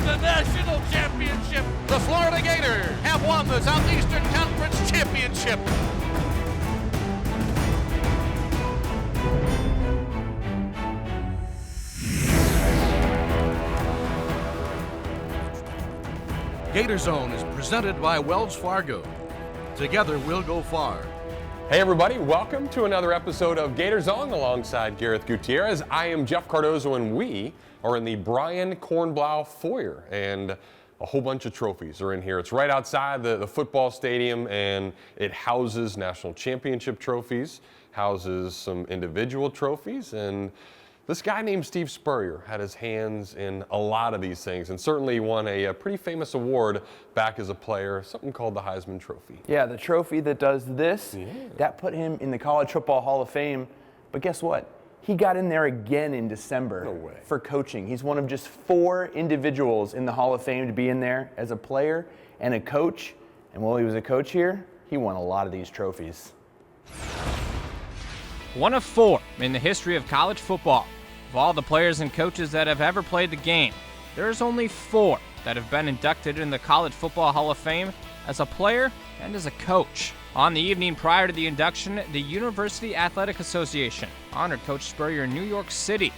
the national championship. The Florida Gators have won the Southeastern Conference Championship. GatorZone is presented by Wells Fargo. Together we'll go far. Hey everybody, welcome to another episode of GatorZone alongside Gareth Gutierrez. I am Jeff Cardozo and we are in the Brian Kornblau foyer, and a whole bunch of trophies are in here. It's right outside the football stadium, and it houses national championship trophies, houses some individual trophies, and this guy named Steve Spurrier had his hands in a lot of these things and certainly won a pretty famous award back as a player, something called the Heisman Trophy. Yeah, the trophy that does this, that put him in the College Football Hall of Fame. But guess what? He got in there again in December for coaching. He's one of just 4 individuals in the Hall of Fame to be in there as a player and a coach. And while he was a coach here, he won a lot of these trophies. One of 4 in the history of college football. Of all the players and coaches that have ever played the game, there's only 4 that have been inducted in the College Football Hall of Fame as a player and as a coach. On the evening prior to the induction, the University Athletic Association honored Coach Spurrier in New York City.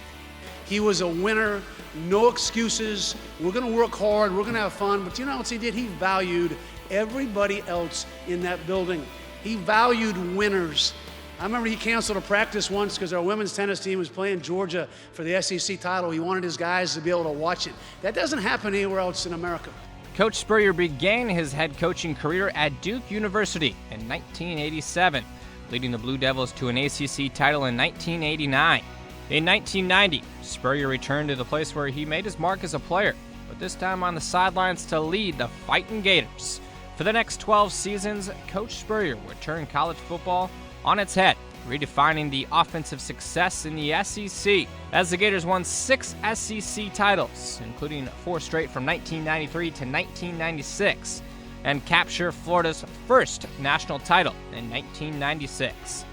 He was a winner, no excuses. We're going to work hard, we're going to have fun. But you know what he did? He valued everybody else in that building. He valued winners. I remember he canceled a practice once because our women's tennis team was playing Georgia for the SEC title. He wanted his guys to be able to watch it. That doesn't happen anywhere else in America. Coach Spurrier began his head coaching career at Duke University in 1987, leading the Blue Devils to an ACC title in 1989. In 1990, Spurrier returned to the place where he made his mark as a player, but this time on the sidelines to lead the Fightin' Gators. For the next 12 seasons, Coach Spurrier would turn college football on its head, redefining the offensive success in the SEC, as the Gators won 6 SEC titles, including 4 straight from 1993 to 1996, and capture Florida's first national title in 1996.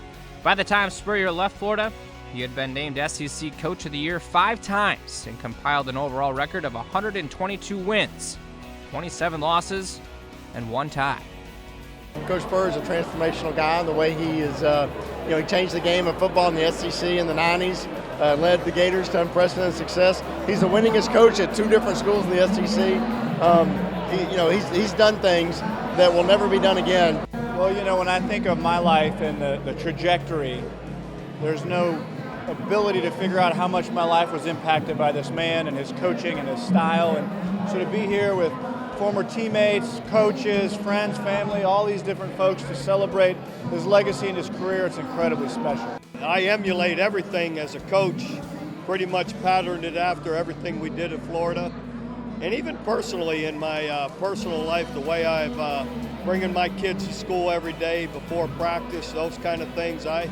By the time Spurrier left Florida, he had been named SEC Coach of the Year 5 times and compiled an overall record of 122 wins, 27 losses, and 1 tie. Coach Spurrier is a transformational guy in the way he is, he changed the game of football in the SEC in the 90s, led the Gators to unprecedented success. He's the winningest coach at 2 different schools in the SEC. He's done things that will never be done again. Well, when I think of my life and the trajectory, there's no ability to figure out how much my life was impacted by this man and his coaching and his style. And so to be here with former teammates, coaches, friends, family, all these different folks to celebrate his legacy and his career, it's incredibly special. I emulate everything as a coach, pretty much patterned it after everything we did in Florida. And even personally in my personal life, the way I've bringing my kids to school every day before practice, those kind of things, I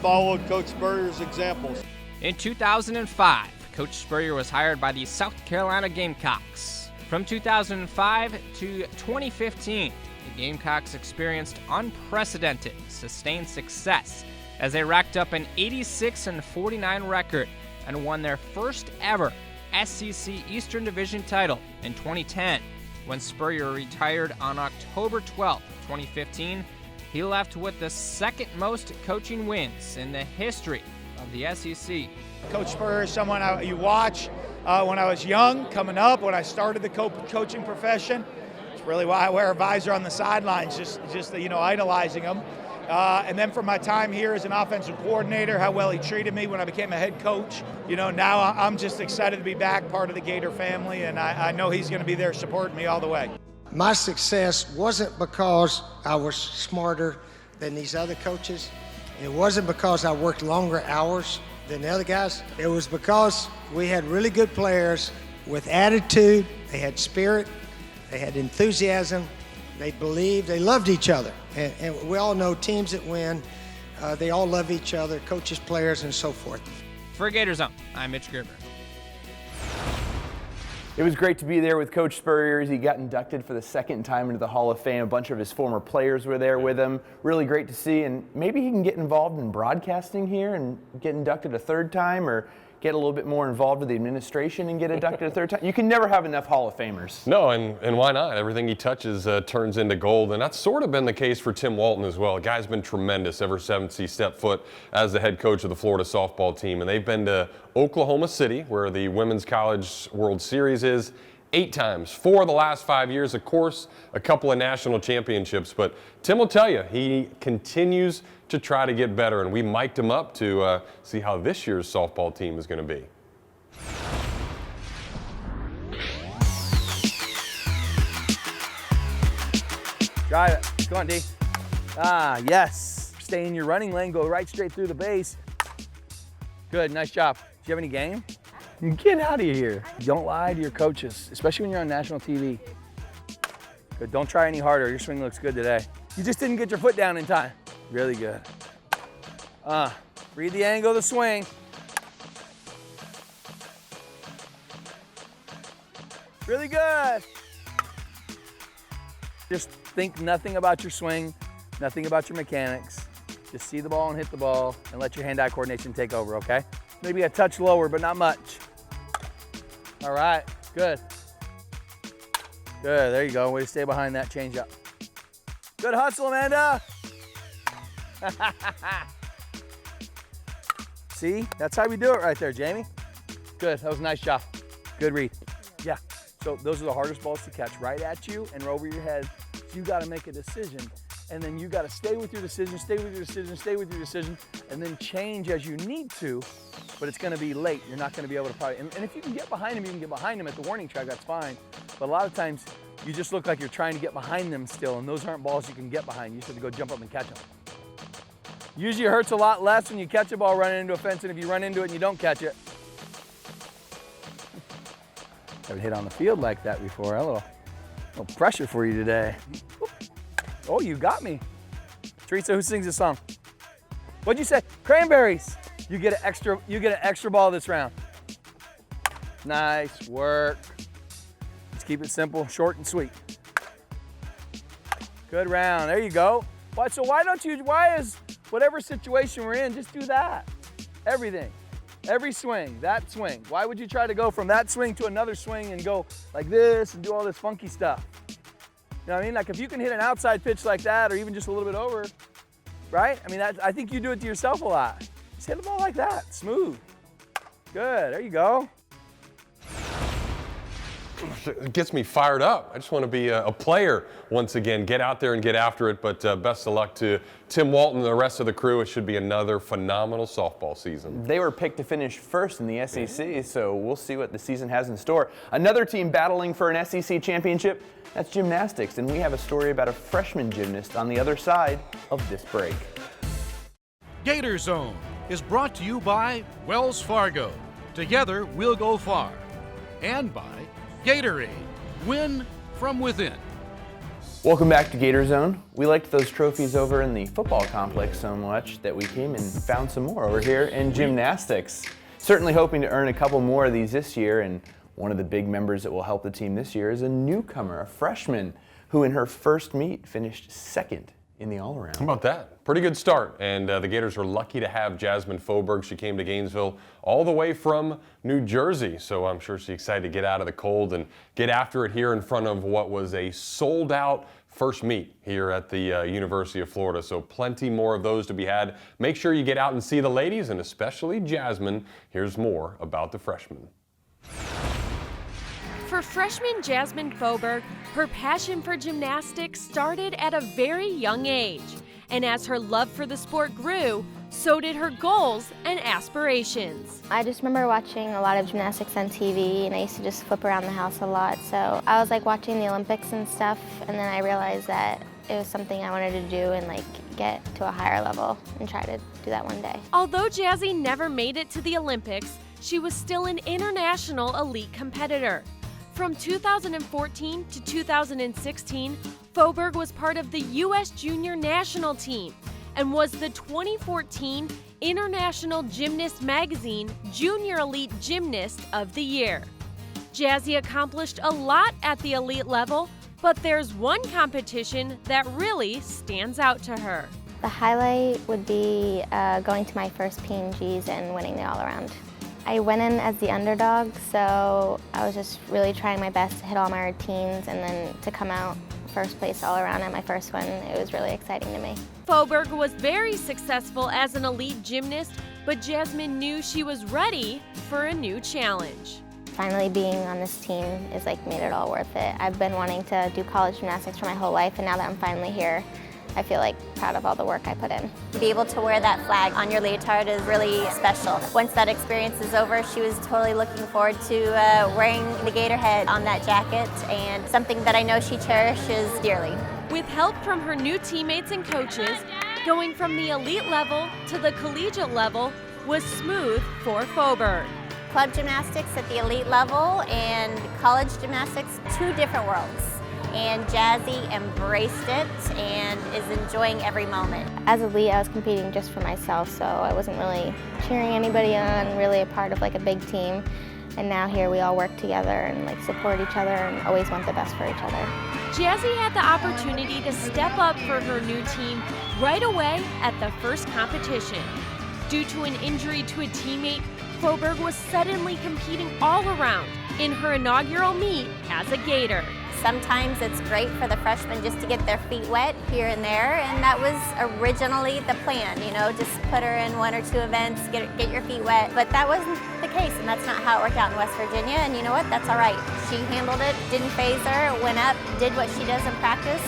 followed Coach Spurrier's examples. In 2005, Coach Spurrier was hired by the South Carolina Gamecocks. From 2005 to 2015, the Gamecocks experienced unprecedented, sustained success as they racked up an 86-49 record and won their first ever SEC Eastern Division title in 2010. When Spurrier retired on October 12, 2015, he left with the second most coaching wins in the history of the SEC. Coach Spurrier is someone you watch when I was young, coming up, when I started the coaching profession. It's really why I wear a visor on the sidelines, just idolizing him. And then for my time here as an offensive coordinator, how well he treated me when I became a head coach. Now I'm just excited to be back, part of the Gator family, and I know he's going to be there supporting me all the way. My success wasn't because I was smarter than these other coaches. It wasn't because I worked longer hours than the other guys. It was because we had really good players with attitude, they had spirit, they had enthusiasm, they believed, they loved each other. And we all know teams that win, they all love each other, coaches, players, and so forth. For GatorZone, I'm Mitch Gerber. It was great to be there with Coach Spurrier as he got inducted for the second time into the Hall of Fame. A bunch of his former players were there with him. Really great to see, and maybe he can get involved in broadcasting here and get inducted a third time, or get a little bit more involved with the administration and get inducted a third time. You can never have enough Hall of Famers. No, and why not? Everything he touches turns into gold, and that's sort of been the case for Tim Walton as well. The guy's been tremendous ever since he stepped foot as the head coach of the Florida softball team, and they've been to Oklahoma City, where the Women's College World Series is, 8 times, 4 of the last 5 years, of course, a couple of national championships. But Tim will tell you, he continues to try to get better, and we mic'd him up to see how this year's softball team is going to be. Drive it. Come on, D. Ah, yes. Stay in your running lane. Go right straight through the base. Good. Nice job. Do you have any game? Get out of here. Don't lie to your coaches, especially when you're on national TV. Good. Don't try any harder. Your swing looks good today. You just didn't get your foot down in time. Really good. Read the angle of the swing. Really good. Just think nothing about your swing, nothing about your mechanics. Just see the ball and hit the ball and let your hand-eye coordination take over, okay? Maybe a touch lower, but not much. All right, good. Good, there you go. Way to stay behind that change up. Good hustle, Amanda. See, that's how we do it right there, Jamie. Good, that was a nice job. Good read. Yeah, so those are the hardest balls to catch, right at you and over your head. So you gotta make a decision, and then you gotta stay with your decision, stay with your decision, stay with your decision, and then change as you need to, but it's gonna be late. You're not gonna be able to probably, and if you can get behind him, you can get behind him at the warning track, that's fine. But a lot of times, you just look like you're trying to get behind them still, and those aren't balls you can get behind. You just have to go jump up and catch them. Usually it hurts a lot less when you catch a ball running into a fence, and if you run into it and you don't catch it. Haven't hit on the field like that before. A little pressure for you today. Oh, you got me. Teresa, who sings this song? What'd you say? Cranberries. You get an extra ball this round. Nice work. Let's keep it simple, short and sweet. Good round. There you go. So why is whatever situation we're in, just do that. Everything. Every swing, that swing. Why would you try to go from that swing to another swing and go like this and do all this funky stuff? You know what I mean? Like if you can hit an outside pitch like that or even just a little bit over, right? I mean, I think you do it to yourself a lot. Just hit the ball like that, smooth. Good, there you go. It gets me fired up. I just want to be a player once again. Get out there and get after it. But best of luck to Tim Walton and the rest of the crew. It should be another phenomenal softball season. They were picked to finish first in the SEC, so we'll see what the season has in store. Another team battling for an SEC championship, that's gymnastics. And we have a story about a freshman gymnast on the other side of this break. GatorZone is brought to you by Wells Fargo. Together, we'll go far. And by Gatorade, win from within. Welcome back to GatorZone. We liked those trophies over in the football complex so much that we came and found some more over here in gymnastics. Certainly hoping to earn a couple more of these this year, and one of the big members that will help the team this year is a newcomer, a freshman, who in her first meet finished second in the all-around. How about that? Pretty good start, and the Gators are lucky to have Jasmine Faubourg. She came to Gainesville all the way from New Jersey, so I'm sure she's excited to get out of the cold and get after it here in front of what was a sold-out first meet here at the University of Florida, so plenty more of those to be had. Make sure you get out and see the ladies, and especially Jasmine. Here's more about the freshmen. For freshman Jasmine Faubourg, her passion for gymnastics started at a very young age. And as her love for the sport grew, so did her goals and aspirations. I just remember watching a lot of gymnastics on TV, and I used to just flip around the house a lot. So I was like watching the Olympics and stuff, and then I realized that it was something I wanted to do and like get to a higher level and try to do that one day. Although Jazzy never made it to the Olympics, she was still an international elite competitor. From 2014 to 2016, Faubourg was part of the U.S. Junior National Team and was the 2014 International Gymnast Magazine Junior Elite Gymnast of the Year. Jazzy accomplished a lot at the elite level, but there's one competition that really stands out to her. The highlight would be going to my first P&Gs and winning the all-around. I went in as the underdog, so I was just really trying my best to hit all my routines, and then to come out first place all around at my first one, it was really exciting to me. Faubourg was very successful as an elite gymnast, but Jasmine knew she was ready for a new challenge. Finally being on this team is like made it all worth it. I've been wanting to do college gymnastics for my whole life, and now that I'm finally here, I feel like proud of all the work I put in. To be able to wear that flag on your leotard is really special. Once that experience is over, she was totally looking forward to wearing the Gator head on that jacket, and something that I know she cherishes dearly. With help from her new teammates and coaches, going from the elite level to the collegiate level was smooth for Faubourg. Club gymnastics at the elite level and college gymnastics, two different worlds. And Jazzy embraced it and is enjoying every moment. As elite, I was competing just for myself, so I wasn't really cheering anybody on, really a part of like a big team. And now here we all work together and like support each other and always want the best for each other. Jazzy had the opportunity to step up for her new team right away at the first competition. Due to an injury to a teammate, Faubourg was suddenly competing all around in her inaugural meet as a Gator. Sometimes it's great for the freshmen just to get their feet wet here and there, and that was originally the plan, you know, just put her in 1 or 2 events, get your feet wet, but that wasn't the case, and that's not how it worked out in West Virginia, and you know what, that's all right. She handled it, didn't phase her, went up, did what she does in practice,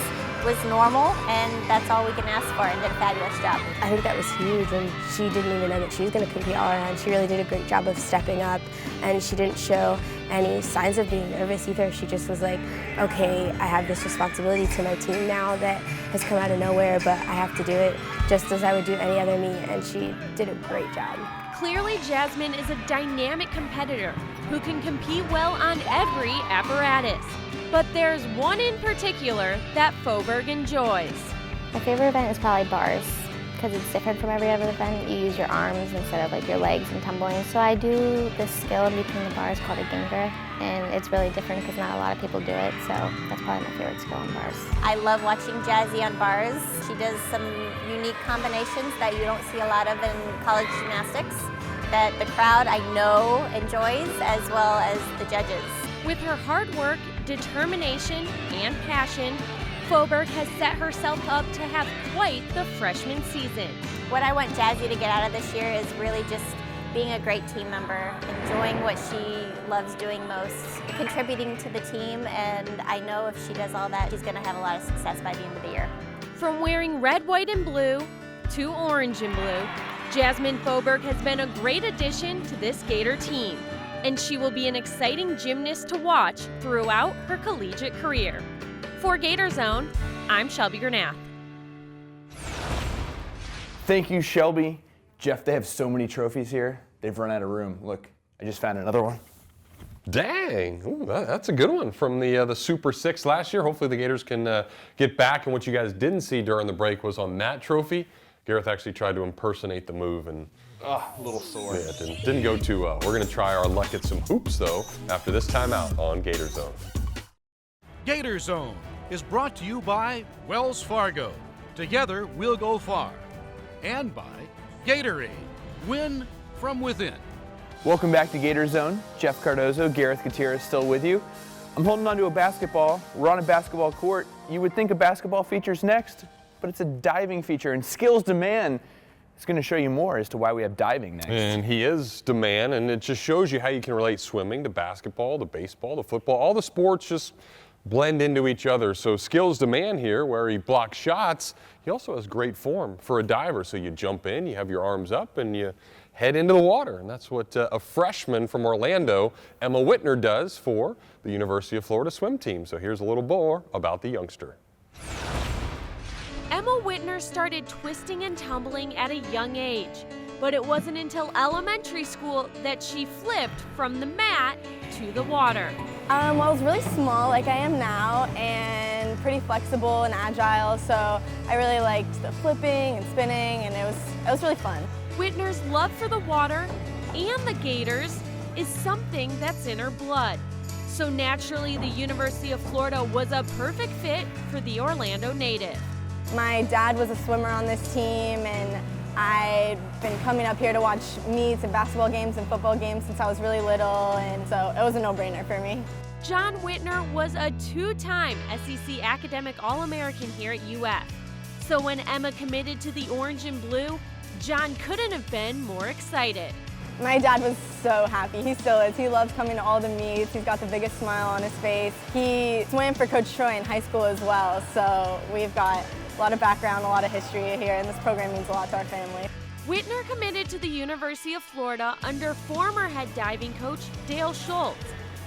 was normal, and that's all we can ask for, and did a fabulous job. I think that was huge, and she didn't even know that she was going to compete all around. She really did a great job of stepping up, and she didn't show any signs of being nervous either. She just was like, okay, I have this responsibility to my team now that has come out of nowhere, but I have to do it just as I would do any other meet, and she did a great job. Clearly, Jasmine is a dynamic competitor who can compete well on every apparatus. But there's one in particular that Faubourg enjoys. My favorite event is probably bars, because it's different from every other event. You use your arms instead of like your legs and tumbling. So I do this skill in between the bars called a ginger, and it's really different because not a lot of people do it, so that's probably my favorite skill in bars. I love watching Jazzy on bars. She does some unique combinations that you don't see a lot of in college gymnastics that the crowd, I know, enjoys, as well as the judges. With her hard work, determination, and passion, Faubourg has set herself up to have quite the freshman season. What I want Jazzy to get out of this year is really just being a great team member, enjoying what she loves doing most, contributing to the team, and I know if she does all that, she's going to have a lot of success by the end of the year. From wearing red, white, and blue to orange and blue, Jasmine Faubourg has been a great addition to this Gator team, and she will be an exciting gymnast to watch throughout her collegiate career. For GatorZone, I'm Shelby Granath. Thank you, Shelby. Jeff, they have so many trophies here, they've run out of room. Look, I just found another one. Dang, ooh, that's a good one from the Super 6 last year. Hopefully the Gators can get back, and what you guys didn't see during the break was on that trophy, Gareth actually tried to impersonate the move, and a little sore. Yeah, it didn't go too well. We're going to try our luck at some hoops, though, after this timeout on GatorZone. GatorZone is brought to you by Wells Fargo. Together, we'll go far. And by Gatorade. Win from within. Welcome back to GatorZone. Jeff Cardozo, Gareth Gutierrez still with you. I'm holding onto a basketball. We're on a basketball court. You would think a basketball feature's next, but it's a diving feature, and Skills Demand is going to show you more as to why we have diving next. And he is demand, and it just shows you how you can relate swimming to basketball, to baseball, to football. All the sports just blend into each other. So Skills Demand here, where he blocks shots, he also has great form for a diver. So you jump in, you have your arms up, and you head into the water. And that's what a freshman from Orlando, Emma Whitner, does for the University of Florida swim team. So here's a little more about the youngster. Emma Whitner started twisting and tumbling at a young age, but it wasn't until elementary school that she flipped from the mat to the water. Well, I was really small like I am now and pretty flexible and agile, so I really liked the flipping and spinning, and it was really fun. Whitner's love for the water and the Gators is something that's in her blood. So naturally, the University of Florida was a perfect fit for the Orlando native. My dad was a swimmer on this team, and I'd been coming up here to watch meets and basketball games and football games since I was really little, and so it was a no-brainer for me. John Whitner was a two-time SEC Academic All-American here at UF. So when Emma committed to the orange and blue, John couldn't have been more excited. My dad was so happy. He still is. He loves coming to all the meets. He's got the biggest smile on his face. He swam for Coach Troy in high school as well, so we've got a lot of background, a lot of history here, and this program means a lot to our family. Whitner committed to the University of Florida under former head diving coach Dale Schultz.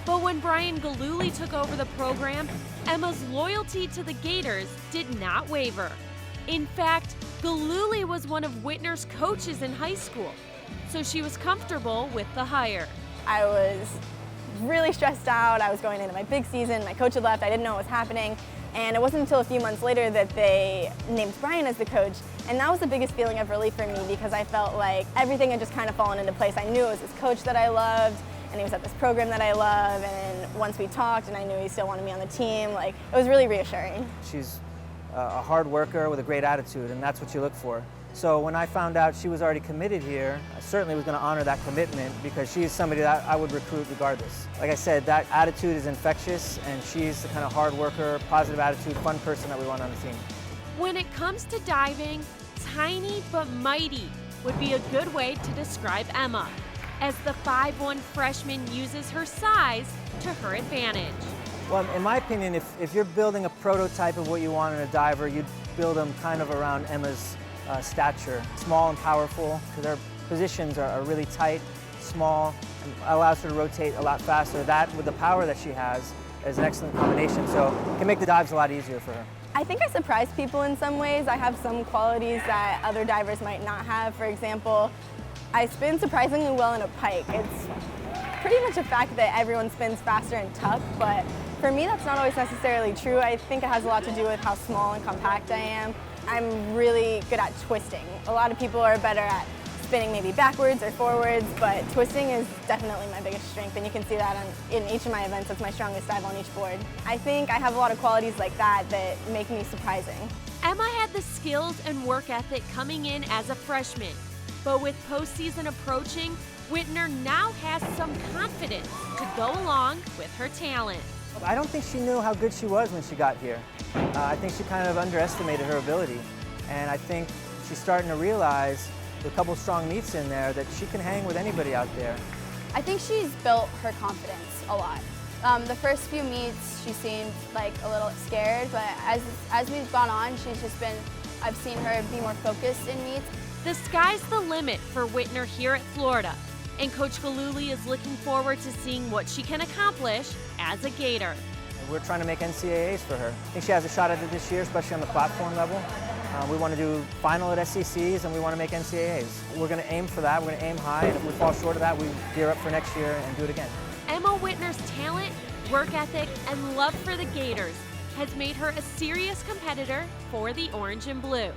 But when Brian Galooly took over the program, Emma's loyalty to the Gators did not waver. In fact, Galooly was one of Whitner's coaches in high school, so she was comfortable with the hire. I was really stressed out. I was going into my big season. My coach had left. I didn't know what was happening. And it wasn't until a few months later that they named Brian as the coach. And that was the biggest feeling of relief for me because I felt like everything had just kind of fallen into place. I knew it was this coach that I loved, and he was at this program that I love. And once we talked and I knew he still wanted me on the team, like, it was really reassuring. She's a hard worker with a great attitude, and that's what you look for. So when I found out she was already committed here, I certainly was going to honor that commitment because she's somebody that I would recruit regardless. Like I said, that attitude is infectious, and she's the kind of hard worker, positive attitude, fun person that we want on the team. When it comes to diving, tiny but mighty would be a good way to describe Emma, as the 5'1" freshman uses her size to her advantage. Well, in my opinion, if you're building a prototype of what you want in a diver, you'd build them kind of around Emma's stature. Small and powerful, because her positions are really tight, small, and allows her to rotate a lot faster. That, with the power that she has, is an excellent combination, so it can make the dives a lot easier for her. I think I surprise people in some ways. I have some qualities that other divers might not have. For example, I spin surprisingly well in a pike. It's pretty much a fact that everyone spins faster in tuck, but for me that's not always necessarily true. I think it has a lot to do with how small and compact I am. I'm really good at twisting. A lot of people are better at spinning maybe backwards or forwards, but twisting is definitely my biggest strength, and you can see that in each of my events. It's my strongest dive on each board. I think I have a lot of qualities like that that make me surprising. Emma had the skills and work ethic coming in as a freshman, but with postseason approaching, Whitner now has some confidence to go along with her talent. I don't think she knew how good she was when she got here. I think she kind of underestimated her ability, and I think she's starting to realize with a couple strong meets in there that she can hang with anybody out there. I think she's built her confidence a lot. The first few meets she seemed like a little scared, but as we've gone on, I've seen her be more focused in meets. The sky's the limit for Whitner here at Florida, and Coach Galooly is looking forward to seeing what she can accomplish as a Gator. We're trying to make NCAAs for her. I think she has a shot at it this year, especially on the platform level. We want to do final at SECs, and we want to make NCAAs. We're going to aim for that. We're going to aim high, and if we fall short of that, we gear up for next year and do it again. Emma Whitner's talent, work ethic, and love for the Gators has made her a serious competitor for the orange and blue.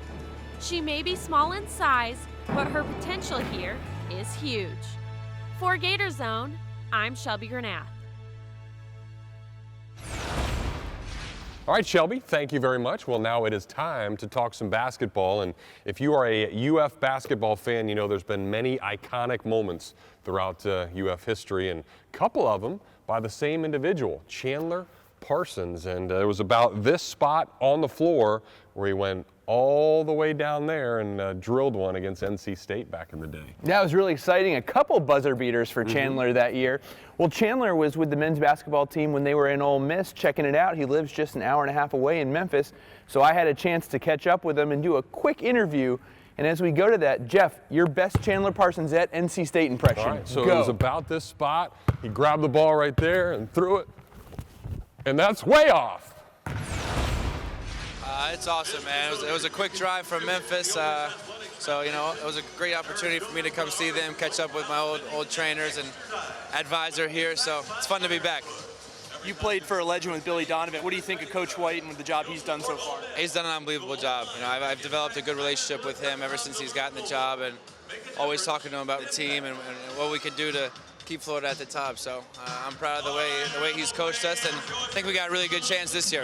She may be small in size, but her potential here is huge. For GatorZone, I'm Shelby Granath. All right, Shelby, thank you very much. Well, now it is time to talk some basketball. And if you are a UF basketball fan, you know there's been many iconic moments throughout UF history, and a couple of them by the same individual, Chandler Parsons. And it was about this spot on the floor where he went all the way down there and drilled one against NC State back in the day. That was really exciting. A couple buzzer beaters for Chandler that year. Well, Chandler was with the men's basketball team when they were in Ole Miss, checking it out. He lives just an hour and a half away in Memphis, so I had a chance to catch up with him and do a quick interview. And as we go to that, Jeff, your best Chandler Parsons at NC State impression. All right, so go. It was about this spot. He grabbed the ball right there and threw it, and that's way off. It's awesome, man. It was a quick drive from Memphis, so you know it was a great opportunity for me to come see them, catch up with my old trainers and advisor here. So it's fun to be back. You played for a legend with Billy Donovan. What do you think of Coach White and with the job he's done so far? He's done an unbelievable job. You know, I've developed a good relationship with him ever since he's gotten the job, and always talking to him about the team and what we can do to keep Florida at the top. So I'm proud of the way he's coached us, and I think we got a really good chance this year.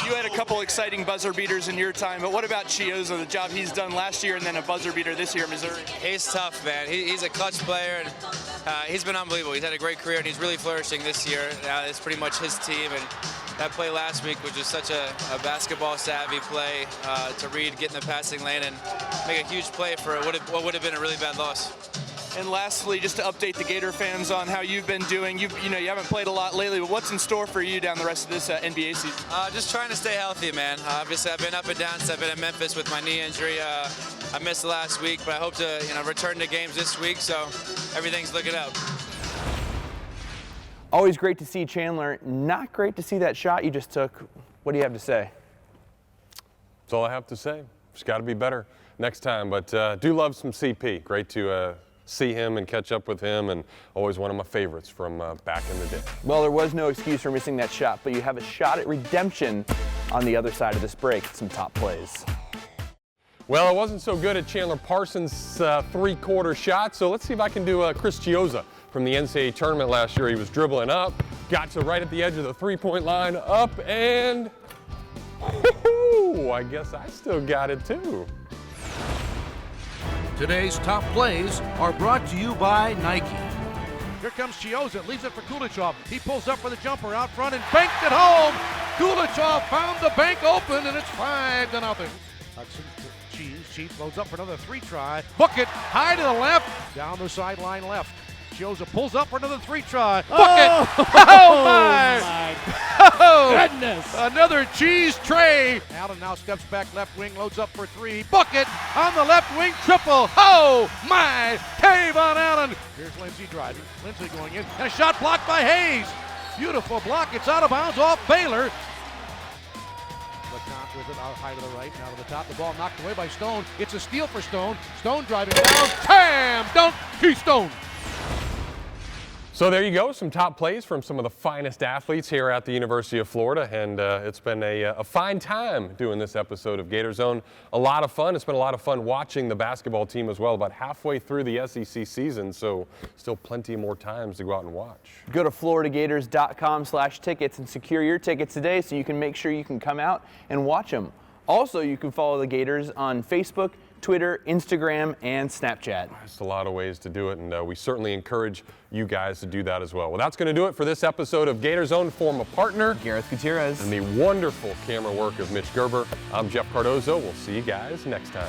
You had a couple exciting buzzer beaters in your time, but what about Chioza, the job he's done last year and then a buzzer beater this year in Missouri? He's tough, man. He's a clutch player, and he's been unbelievable. He's had a great career, and he's really flourishing this year. It's pretty much his team, and that play last week was just such a basketball-savvy play to read, get in the passing lane, and make a huge play for what would have been a really bad loss. And lastly, just to update the Gator fans on how you've been doing. You haven't played a lot lately, but what's in store for you down the rest of this NBA season? Just trying to stay healthy, man. Obviously, I've been up and down since I've been in Memphis with my knee injury. I missed the last week, but I hope to return to games this week, so everything's looking up. Always great to see Chandler. Not great to see that shot you just took. What do you have to say? That's all I have to say. Just got to be better next time. But do love some CP. Great to see him and catch up with him, and always one of my favorites from back in the day. Well, there was no excuse for missing that shot, but you have a shot at redemption on the other side of this break. Some top plays. Well, I wasn't so good at Chandler Parsons' three-quarter shot, so let's see if I can do Chris Chioza from the NCAA tournament last year. He was dribbling up, got to right at the edge of the three-point line, up, and I guess I still got it too. Today's top plays are brought to you by Nike. Here comes Chioza, leaves it for Kulichov. He pulls up for the jumper out front and banked it home. Kulichov found the bank open, and it's 5-0. Hudson, Cheese loads up for another three-try. Book it, high to the left, down the sideline left. Chioza pulls up for another three-try. Book it! Oh, my! Oh, goodness! Another cheese tray. Allen now steps back left wing, loads up for three. Book it! On the left wing, triple. Oh, my! Tavon Allen. Here's Lindsey driving. Lindsey going in, and a shot blocked by Hayes. Beautiful block. It's out of bounds off Baylor. LeConte with it out high to the right, now to the top. The ball knocked away by Stone. It's a steal for Stone. Stone driving down. Tam! Dunk! Keystone! So there you go, some top plays from some of the finest athletes here at the University of Florida, and it's been a fine time doing this episode of GatorZone. A lot of fun. It's been a lot of fun watching the basketball team as well. About halfway through the SEC season, so still plenty more times to go out and watch. Go to floridagators.com/tickets and secure your tickets today so you can make sure you can come out and watch them. Also, you can follow the Gators on Facebook, Twitter, Instagram, and Snapchat. That's a lot of ways to do it, and we certainly encourage you guys to do that as well. Well, that's going to do it for this episode of GatorZone. Former partner Gareth Gutierrez and the wonderful camera work of Mitch Gerber. I'm Jeff Cardozo. We'll see you guys next time.